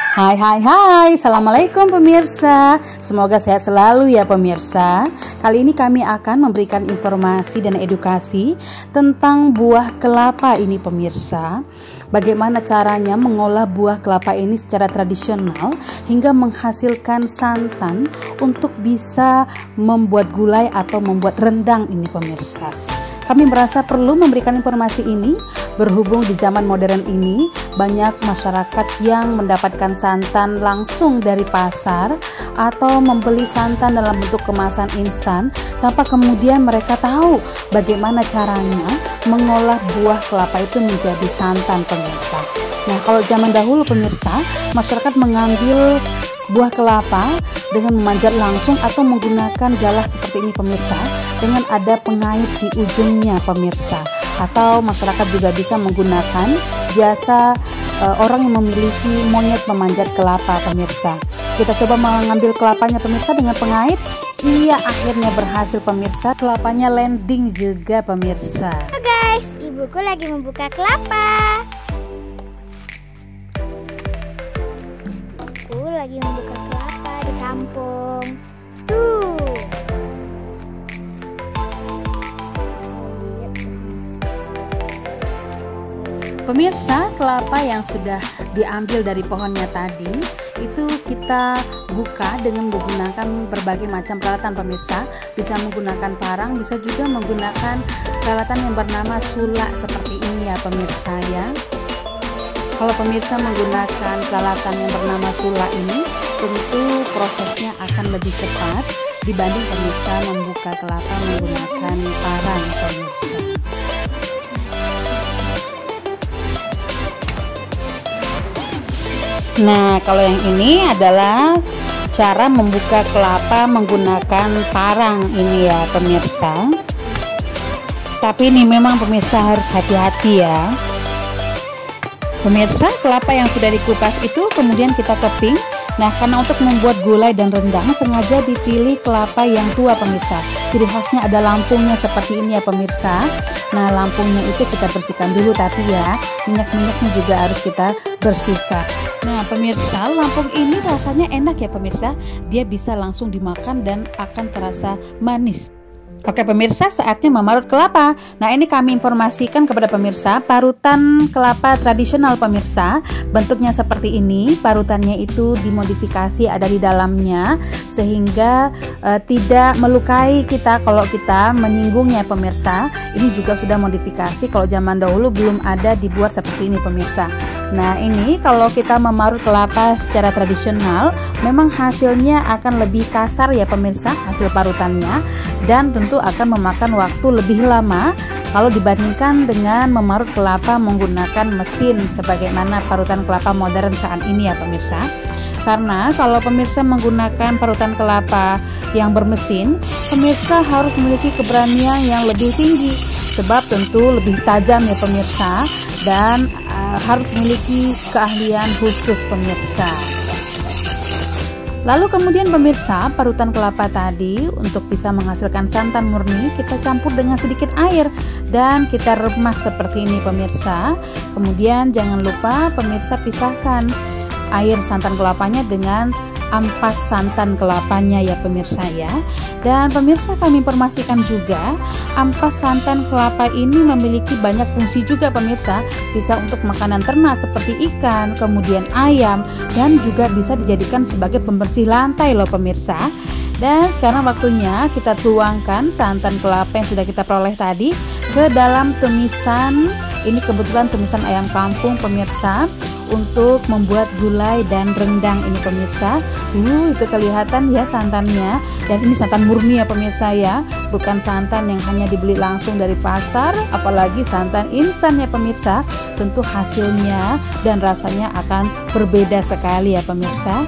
Hai hai hai, Assalamualaikum pemirsa. Semoga sehat selalu ya pemirsa. Kali ini kami akan memberikan informasi dan edukasi tentang buah kelapa ini pemirsa. Bagaimana caranya mengolah buah kelapa ini secara tradisional hingga menghasilkan santan untuk bisa membuat gulai atau membuat rendang ini pemirsa. Kami merasa perlu memberikan informasi ini berhubung di zaman modern ini banyak masyarakat yang mendapatkan santan langsung dari pasar atau membeli santan dalam bentuk kemasan instan tanpa kemudian mereka tahu bagaimana caranya mengolah buah kelapa itu menjadi santan pemirsa. Nah, kalau zaman dahulu pemirsa, masyarakat mengambil buah kelapa dengan memanjat langsung atau menggunakan galah seperti ini pemirsa, dengan ada pengait di ujungnya pemirsa. Atau masyarakat juga bisa menggunakan jasa orang yang memiliki monyet memanjat kelapa pemirsa. Kita coba mengambil kelapanya pemirsa dengan pengait. Iya, akhirnya berhasil pemirsa. Kelapanya landing juga pemirsa. Halo guys, ibuku lagi membuka kelapa. Ibuku lagi membuka kelapa di kampung. Tuh. Pemirsa, kelapa yang sudah diambil dari pohonnya tadi itu kita buka dengan menggunakan berbagai macam peralatan pemirsa. Bisa menggunakan parang, bisa juga menggunakan peralatan yang bernama sulak seperti ini ya pemirsa ya. Kalau pemirsa menggunakan peralatan yang bernama sulak ini, tentu prosesnya akan lebih cepat dibanding pemirsa membuka kelapa menggunakan parang pemirsa. Nah, kalau yang ini adalah cara membuka kelapa menggunakan parang ini ya pemirsa. Tapi ini memang pemirsa harus hati-hati ya. Pemirsa, kelapa yang sudah dikupas itu kemudian kita keping. Nah, karena untuk membuat gulai dan rendang sengaja dipilih kelapa yang tua pemirsa. Ciri khasnya ada lampungnya seperti ini ya pemirsa. Nah, lampungnya itu kita bersihkan dulu, tapi ya minyak-minyaknya juga harus kita bersihkan. Nah pemirsa, lampung ini rasanya enak ya pemirsa. Dia bisa langsung dimakan dan akan terasa manis. Oke pemirsa, saatnya memarut kelapa. Nah, ini kami informasikan kepada pemirsa parutan kelapa tradisional pemirsa. Bentuknya seperti ini. Parutannya itu dimodifikasi ada di dalamnya sehingga tidak melukai kita kalau kita menyinggungnya pemirsa. Ini juga sudah modifikasi. Kalau zaman dahulu belum ada dibuat seperti ini pemirsa. Nah, ini kalau kita memarut kelapa secara tradisional memang hasilnya akan lebih kasar ya pemirsa, hasil parutannya, dan tentu akan memakan waktu lebih lama kalau dibandingkan dengan memarut kelapa menggunakan mesin sebagaimana parutan kelapa modern saat ini ya pemirsa. Karena kalau pemirsa menggunakan parutan kelapa yang bermesin, pemirsa harus memiliki keberanian yang lebih tinggi sebab tentu lebih tajam ya pemirsa, dan harus memiliki keahlian khusus pemirsa. Lalu kemudian pemirsa, parutan kelapa tadi untuk bisa menghasilkan santan murni kita campur dengan sedikit air dan kita remas seperti ini pemirsa. Kemudian jangan lupa pemirsa pisahkan air santan kelapanya dengan ampas santan kelapanya ya pemirsa ya. Dan pemirsa, kami informasikan juga ampas santan kelapa ini memiliki banyak fungsi juga pemirsa. Bisa untuk makanan ternak seperti ikan, kemudian ayam, dan juga bisa dijadikan sebagai pembersih lantai loh pemirsa. Dan sekarang waktunya kita tuangkan santan kelapa yang sudah kita peroleh tadi ke dalam tumisan. Ini kebetulan tumisan ayam kampung pemirsa, untuk membuat gulai dan rendang ini pemirsa. Itu kelihatan ya santannya, dan ini santan murni ya pemirsa ya, bukan santan yang hanya dibeli langsung dari pasar, apalagi santan instan ya pemirsa. Tentu hasilnya dan rasanya akan berbeda sekali ya pemirsa.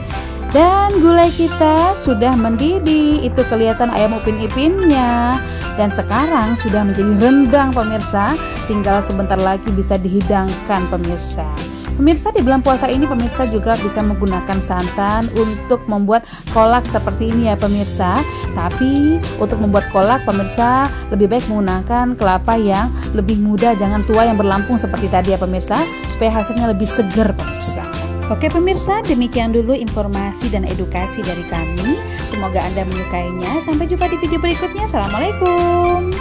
Dan gulai kita sudah mendidih, itu kelihatan ayam upin-ipinnya. Dan sekarang sudah menjadi rendang pemirsa, tinggal sebentar lagi bisa dihidangkan pemirsa. Pemirsa, di bulan puasa ini pemirsa juga bisa menggunakan santan untuk membuat kolak seperti ini ya pemirsa. Tapi untuk membuat kolak pemirsa lebih baik menggunakan kelapa yang lebih muda, jangan tua yang berlampung seperti tadi ya pemirsa, supaya hasilnya lebih segar pemirsa. Oke pemirsa, demikian dulu informasi dan edukasi dari kami. Semoga Anda menyukainya. Sampai jumpa di video berikutnya. Assalamualaikum.